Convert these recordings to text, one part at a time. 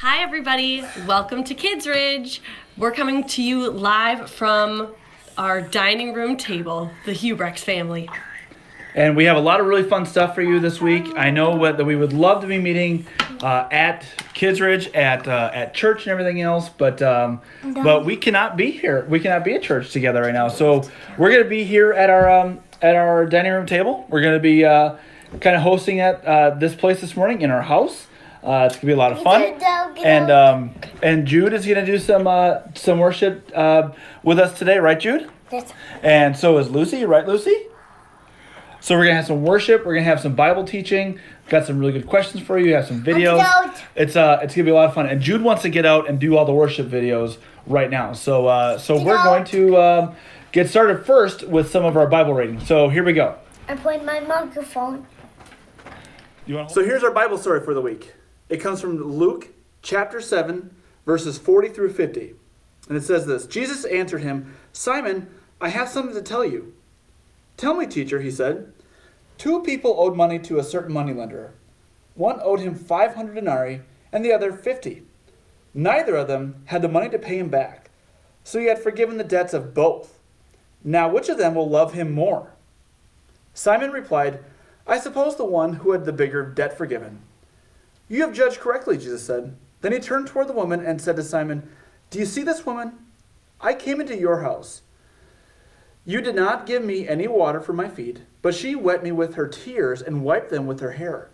Hi everybody, welcome to Kidsridge. We're coming to you live from our dining room table, the Hubrex family. And we have a lot of really fun stuff for you this week. I know that we would love to be meeting at Kidsridge, at church and everything else, but we cannot be here. We cannot be at church together right now. So we're going to be here at our dining room table. We're going to be kind of hosting at this place this morning in our house. It's going to be a lot of fun. And Jude is going to do some worship with us today, right, Jude? Yes. And so is Lucy, right, Lucy? So we're going to have some worship. We're going to have some Bible teaching. We've got some really good questions for you. Have some videos. It's going to be a lot of fun. And Jude wants to get out and do all the worship videos right now. So we're going to get started first with some of our Bible reading. So here we go. I'm playing my microphone. So here's our Bible story for the week. It comes from Luke chapter 7, verses 40 through 50. And it says this: Jesus answered him, "Simon, I have something to tell you." "Tell me, teacher," he said. "Two people owed money to a certain moneylender. One owed him 500 denarii and the other 50. Neither of them had the money to pay him back, so he had forgiven the debts of both. Now which of them will love him more?" Simon replied, "I suppose the one who had the bigger debt forgiven." "You have judged correctly," Jesus said. Then he turned toward the woman and said to Simon, "Do you see this woman? I came into your house. You did not give me any water for my feet, but she wet me with her tears and wiped them with her hair.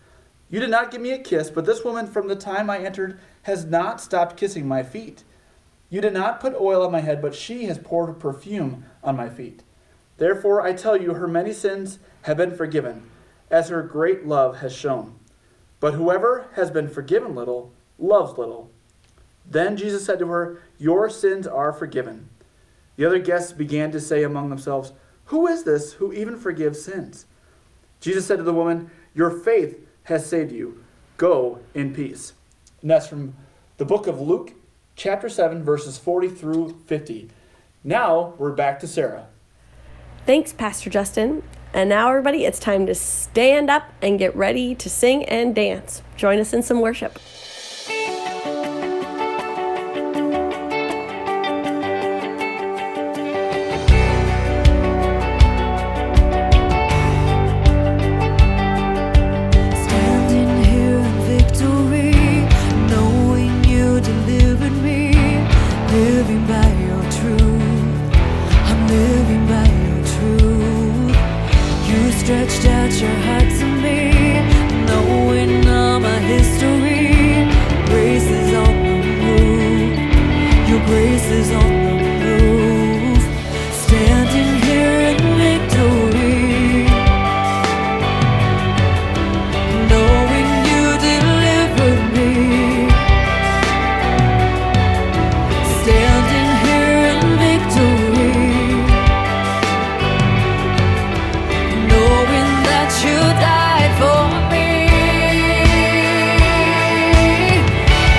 You did not give me a kiss, but this woman from the time I entered has not stopped kissing my feet. You did not put oil on my head, but she has poured perfume on my feet. Therefore I tell you, her many sins have been forgiven, as her great love has shown. But whoever has been forgiven little, loves little." Then Jesus said to her, "Your sins are forgiven." The other guests began to say among themselves, "Who is this who even forgives sins?" Jesus said to the woman, "Your faith has saved you. Go in peace." And that's from the book of Luke, chapter 7, verses 40 through 50. Now we're back to Sarah. Thanks, Pastor Justin. And now, everybody, it's time to stand up and get ready to sing and dance. Join us in some worship. Standing here in victory, knowing you delivered me, living by your truth. I'm living by your truth. You stretched out your heart to me, knowing all my history. Grace is on the move. Your grace is on the move. Standing here in victory, knowing you delivered me. Standing here in victory, knowing that you died for me.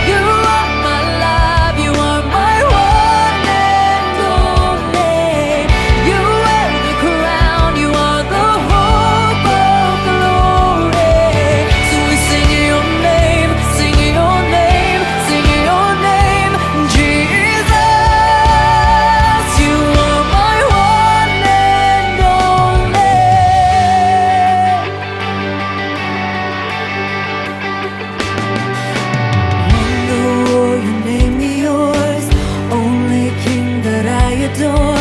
You are my love, you are my one and only. You wear the crown, you are the hope of glory. So we sing your name, sing your name, sing your name, Jesus. You are my one and only. Wonder, you made me yours, only King that I adore.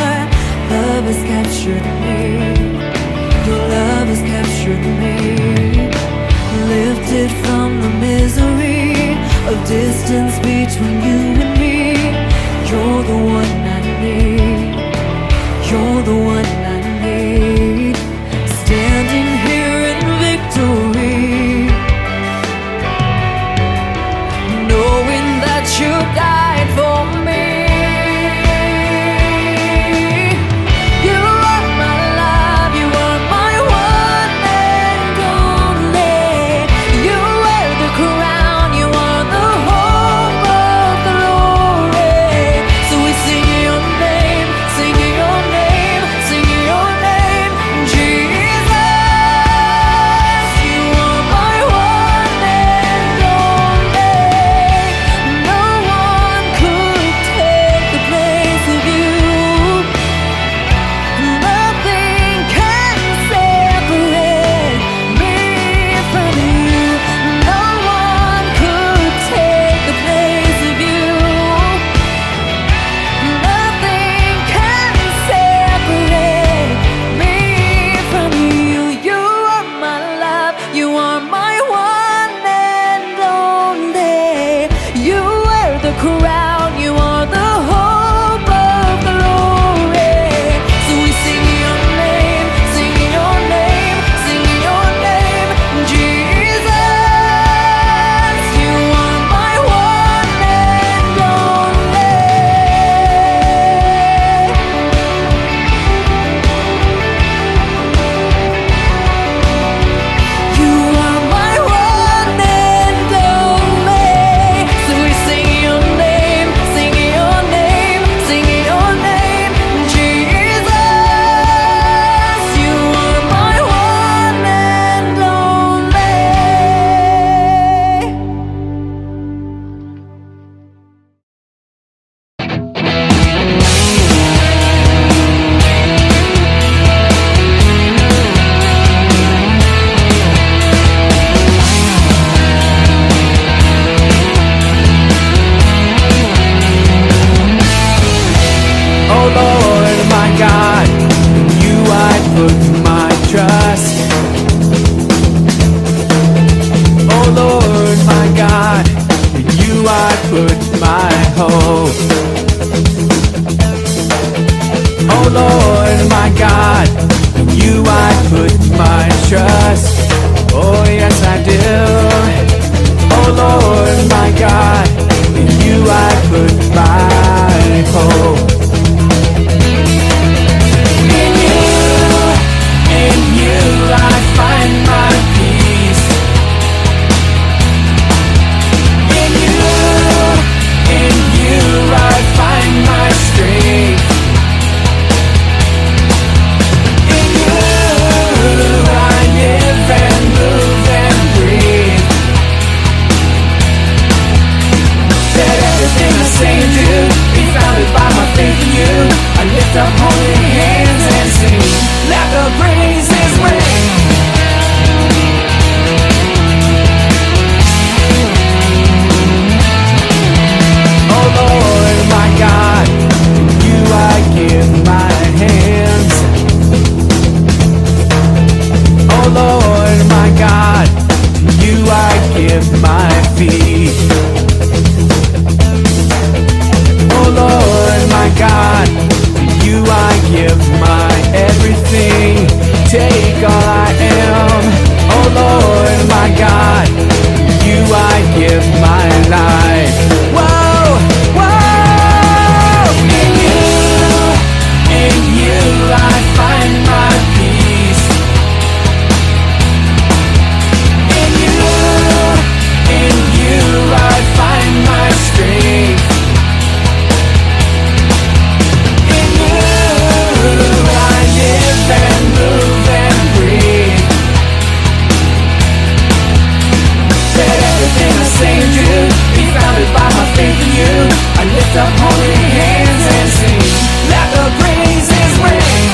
Love has captured me, your love has captured me. Lifted from the misery of distance between you and me. You're the one I need, you're the one I need. Standing here in victory, knowing that you died for me. You are my love, you are my one and only. You wear the crown, you are the hope of glory. So we sing your name, sing your name, sing feet. Oh Lord, my God, to you I give my everything. Take all I am. Oh Lord, my God, to you I give my life. Whoa, whoa. In you I find my peace. In you I find my strength. In you I live and move and breathe. Let everything I say and do be founded by my faith in you. I lift up holy hands and sing. Let the praises ring.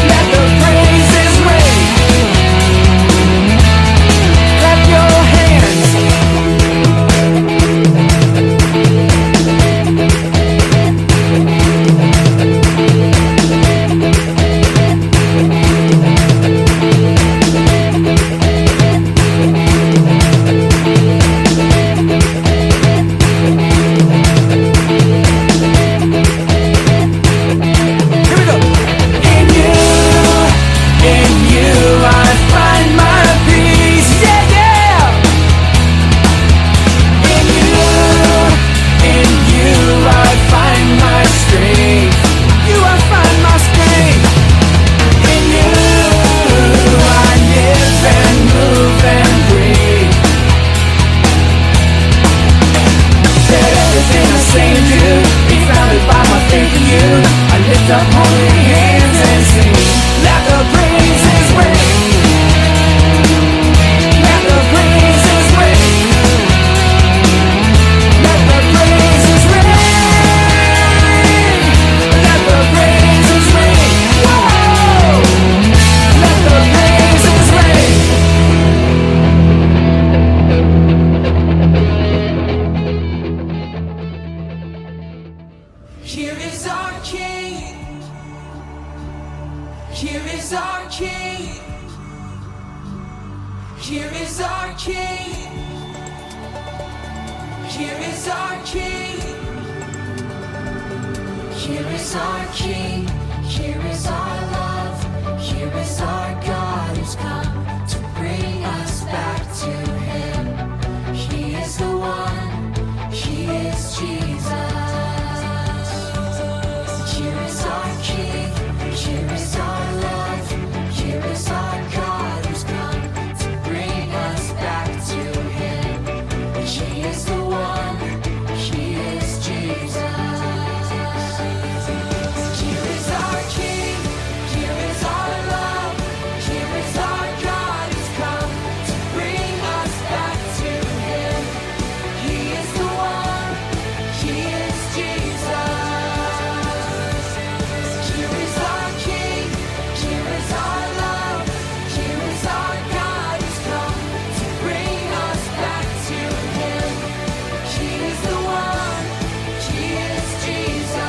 Let the praises ring. Clap your hands. Here we go. In you I find my peace. Yeah, yeah. In you I find my strength. You I find my strength. In you I live and move and breathe. Let everything I say and do be founded by my faith in you. I lift up holy hands and sing. Let the praises ring. Let the praises ring. Let the praises ring. Let the praises ring. Whoa! Let the praises ring. Here is our King. Here is our King. Here is our King. Here is our King. Here is our King. Here is our love. Here is our God who's come to bring us back to Him. He is the one. He is Jesus. Here is our King. Here is our love. Here is our God who's come to bring us back to Him. He is the one. He is Jesus. Here is our King. Here is our love. Here is our God who's come to bring us back to Him. He is the one. He is Jesus. Here is our King. Here is our love. Here is our God who's come to bring us back to Him. He is the one. He is Jesus.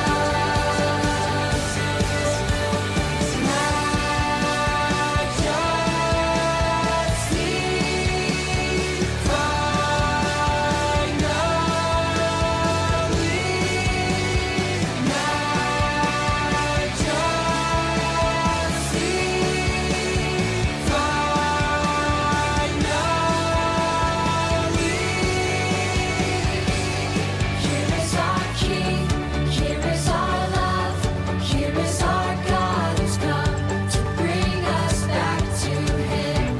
Here is our King, here is our love, here is our God who's come to bring us back to Him.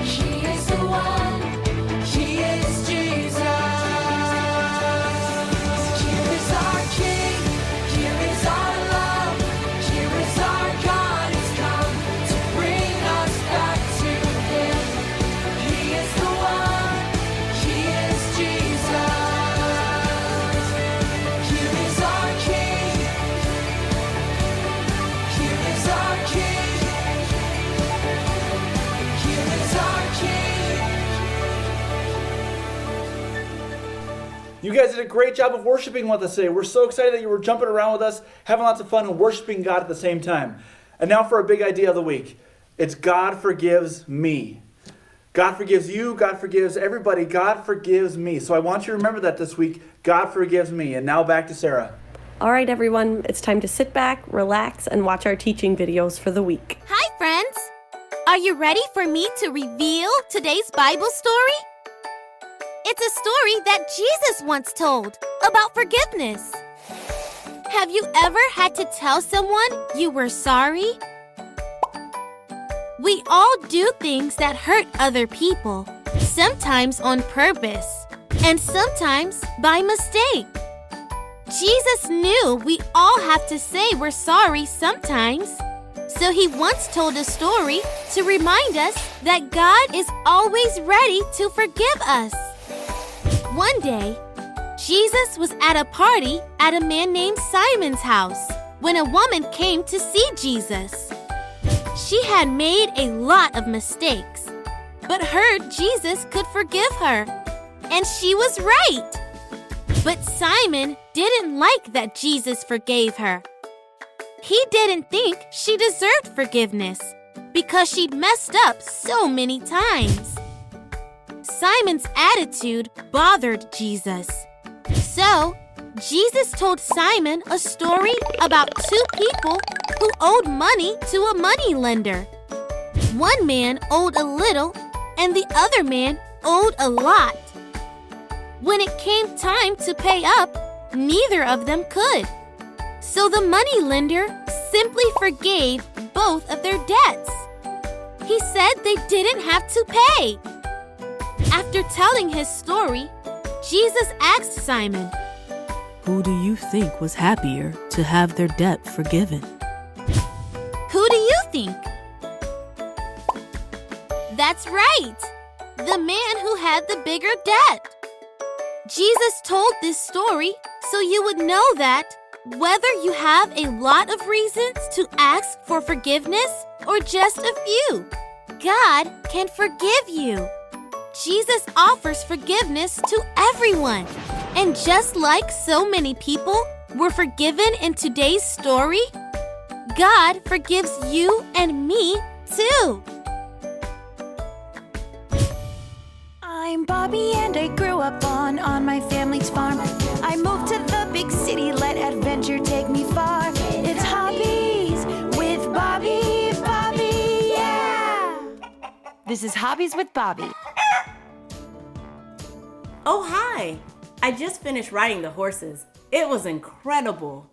He is the one, He is Jesus. Here is our King, here is our love, here is our God who's come to bring us back to Him. He is the one, He is Jesus. Here is our King. Here is our King. Here is our King. You guys did a great job of worshiping with us today. We're so excited that you were jumping around with us, having lots of fun, and worshiping God at the same time. And now for our big idea of the week. It's God forgives me. God forgives you. God forgives everybody. God forgives me. So I want you to remember that this week. God forgives me. And now back to Sarah. All right, everyone, it's time to sit back, relax, and watch our teaching videos for the week. Hi, friends! Are you ready for me to reveal today's Bible story? It's a story that Jesus once told about forgiveness. Have you ever had to tell someone you were sorry? We all do things that hurt other people, sometimes on purpose, and sometimes by mistake. Jesus knew we all have to say we're sorry sometimes, so he once told a story to remind us that God is always ready to forgive us. One day, Jesus was at a party at a man named Simon's house when a woman came to see Jesus. She had made a lot of mistakes, but heard Jesus could forgive her, and she was right. But Simon didn't like that Jesus forgave her. He didn't think she deserved forgiveness because she'd messed up so many times. Simon's attitude bothered Jesus. So, Jesus told Simon a story about two people who owed money to a moneylender. One man owed a little, and the other man owed a lot. When it came time to pay up, neither of them could. So the moneylender simply forgave both of their debts. He said they didn't have to pay. After telling his story, Jesus asked Simon, "Who do you think was happier to have their debt forgiven?" "Who do you think?" "That's right, the man who had the bigger debt." Jesus told this story so you would know that whether you have a lot of reasons to ask for forgiveness or just a few, God can forgive you. Jesus offers forgiveness to everyone. And just like so many people were forgiven in today's story, God forgives you and me too. I'm Bobby and I grew up on my family's farm. I moved to the big city, let adventure take me far. It's Hobbies with Bobby, yeah! This is Hobbies with Bobby. Oh, hi! I just finished riding the horses. It was incredible.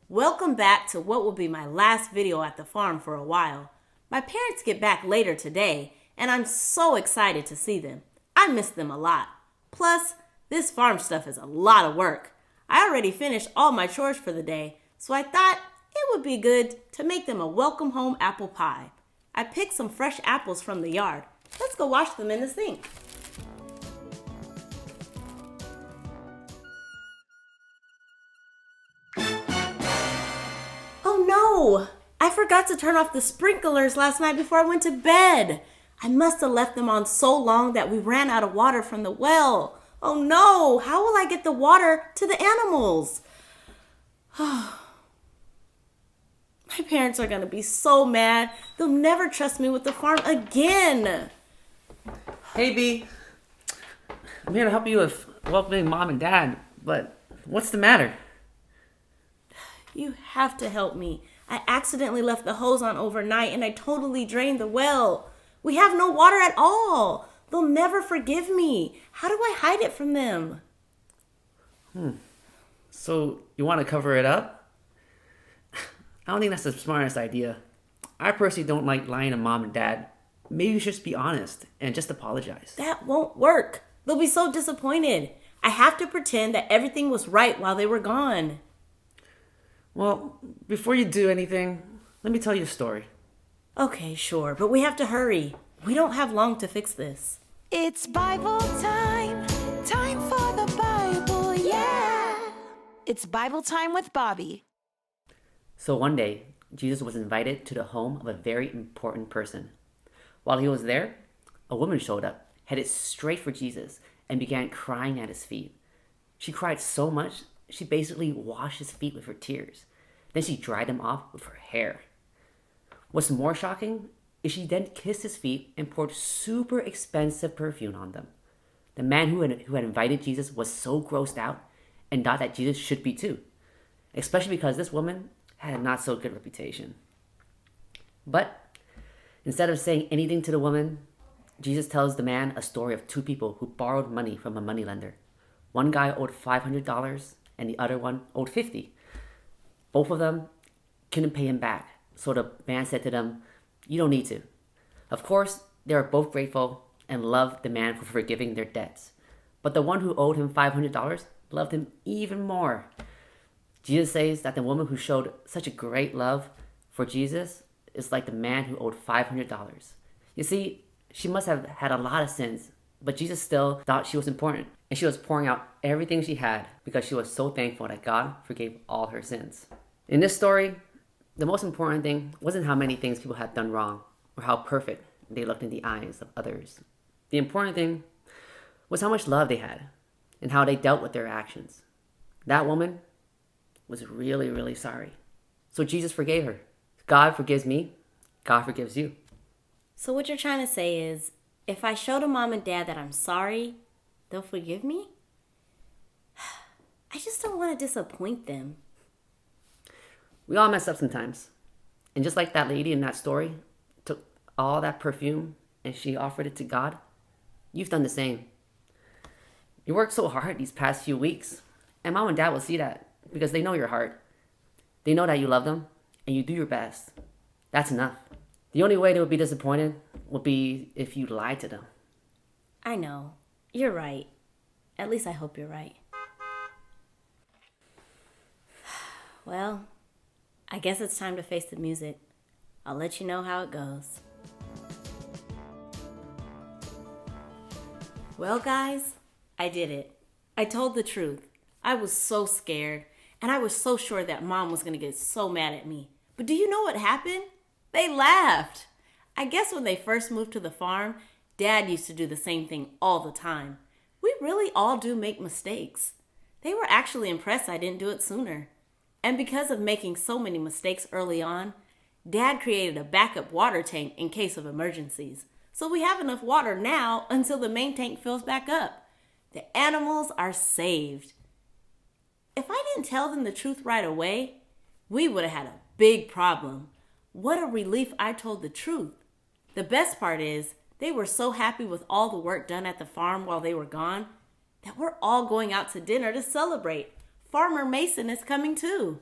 Welcome back to what will be my last video at the farm for a while. My parents get back later today, and I'm so excited to see them. I miss them a lot. Plus, this farm stuff is a lot of work. I already finished all my chores for the day, so I thought it would be good to make them a welcome home apple pie. I picked some fresh apples from the yard. Let's go wash them in the sink. Oh no! I forgot to turn off the sprinklers last night before I went to bed. I must have left them on so long that we ran out of water from the well. Oh no! How will I get the water to the animals? My parents are gonna be so mad. They'll never trust me with the farm again. Hey, B. I'm here to help you with welcoming Mom and Dad, but what's the matter? You have to help me. I accidentally left the hose on overnight and I totally drained the well. We have no water at all. They'll never forgive me. How do I hide it from them? So, you want to cover it up? I don't think that's the smartest idea. I personally don't like lying to Mom and Dad. Maybe you should just be honest and just apologize. That won't work. They'll be so disappointed. I have to pretend that everything was right while they were gone. Well, before you do anything, let me tell you a story. Okay, sure, but we have to hurry. We don't have long to fix this. It's Bible time, time for the Bible, yeah! It's Bible time with Bobby. So one day, Jesus was invited to the home of a very important person. While he was there, a woman showed up, headed straight for Jesus, and began crying at his feet. She cried so much, she basically washed his feet with her tears. Then she dried them off with her hair. What's more shocking is she then kissed his feet and poured super expensive perfume on them. The man who had invited Jesus was so grossed out and thought that Jesus should be too, especially because this woman had a not so good reputation. But instead of saying anything to the woman, Jesus tells the man a story of two people who borrowed money from a moneylender. One guy owed $500 and the other one owed $50. Both of them couldn't pay him back, so the man said to them, "You don't need to." Of course, they were both grateful and loved the man for forgiving their debts. But the one who owed him $500 loved him even more. Jesus says that the woman who showed such a great love for Jesus is like the man who owed $500. You see, she must have had a lot of sins, but Jesus still thought she was important, and she was pouring out everything she had because she was so thankful that God forgave all her sins. In this story, the most important thing wasn't how many things people had done wrong or how perfect they looked in the eyes of others. The important thing was how much love they had and how they dealt with their actions. That woman was really, really sorry. So Jesus forgave her. God forgives me, God forgives you. So what you're trying to say is, if I show to mom and dad that I'm sorry, they'll forgive me? I just don't want to disappoint them. We all mess up sometimes. And just like that lady in that story took all that perfume and she offered it to God, you've done the same. You worked so hard these past few weeks, and mom and dad will see that because they know your heart. They know that you love them and you do your best. That's enough. The only way they would be disappointed would be if you lied to them. I know. You're right. At least I hope you're right. Well, I guess it's time to face the music. I'll let you know how it goes. Well, guys, I did it. I told the truth. I was so scared, and I was so sure that mom was going to get so mad at me. But do you know what happened? They laughed. I guess when they first moved to the farm, Dad used to do the same thing all the time. We really all do make mistakes. They were actually impressed I didn't do it sooner. And because of making so many mistakes early on, Dad created a backup water tank in case of emergencies. So we have enough water now until the main tank fills back up. The animals are saved. If I didn't tell them the truth right away, we would have had a big problem. What a relief I told the truth. The best part is, they were so happy with all the work done at the farm while they were gone that we're all going out to dinner to celebrate. Farmer Mason is coming too.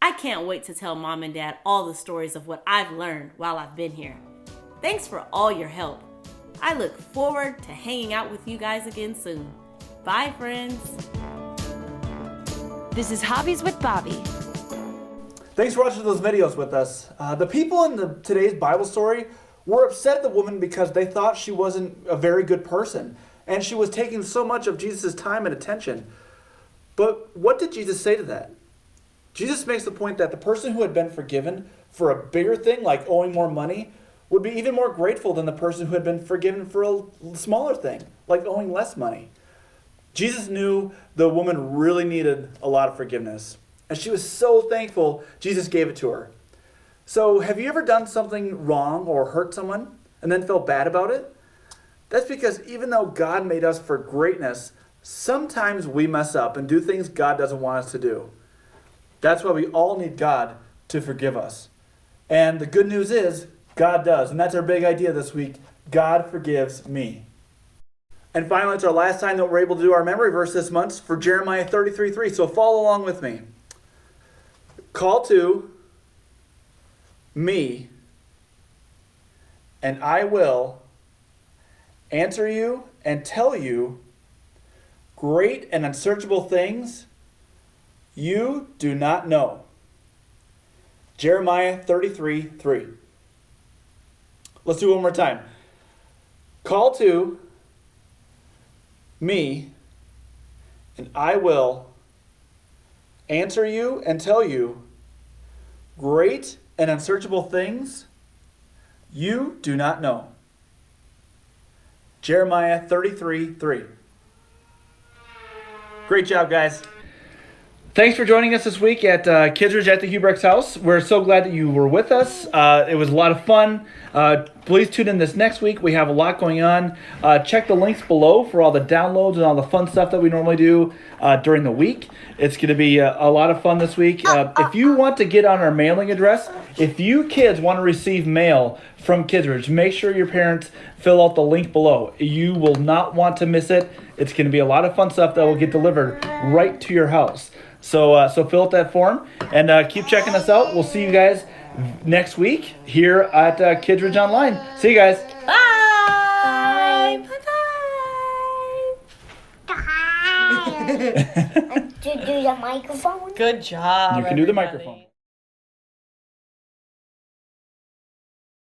I can't wait to tell Mom and Dad all the stories of what I've learned while I've been here. Thanks for all your help. I look forward to hanging out with you guys again soon. Bye, friends. This is Hobbies with Bobby. Thanks for watching those videos with us. The people in today's Bible story were upset at the woman because they thought she wasn't a very good person, and she was taking so much of Jesus' time and attention. But what did Jesus say to that? Jesus makes the point that the person who had been forgiven for a bigger thing, like owing more money, would be even more grateful than the person who had been forgiven for a smaller thing, like owing less money. Jesus knew the woman really needed a lot of forgiveness, and she was so thankful Jesus gave it to her. So have you ever done something wrong or hurt someone and then felt bad about it? That's because even though God made us for greatness, sometimes we mess up and do things God doesn't want us to do. That's why we all need God to forgive us. And the good news is, God does. And that's our big idea this week. God forgives me. And finally, it's our last time that we're able to do our memory verse this month for Jeremiah 33:3. So follow along with me. Call to me, and I will answer you and tell you great and unsearchable things you do not know. Jeremiah 33:3. Let's do it one more time. Call to me, and I will answer you and tell you great and unsearchable things you do not know. Jeremiah 33:3. Great job, guys. Thanks for joining us this week at Kidsridge at the Hubrecht's house. We're so glad that you were with us. It was a lot of fun. Please tune in this next week. We have a lot going on. Check the links below for all the downloads and all the fun stuff that we normally do during the week. It's going to be a lot of fun this week. If you want to get on our mailing address, if you kids want to receive mail from Kidsridge, make sure your parents fill out the link below. You will not want to miss it. It's going to be a lot of fun stuff that will get delivered right to your house. So fill out that form and keep checking us out. We'll see you guys next week here at Kidsridge Online. See you guys. Bye. To do the microphone. Good job. You can do the everybody. microphone.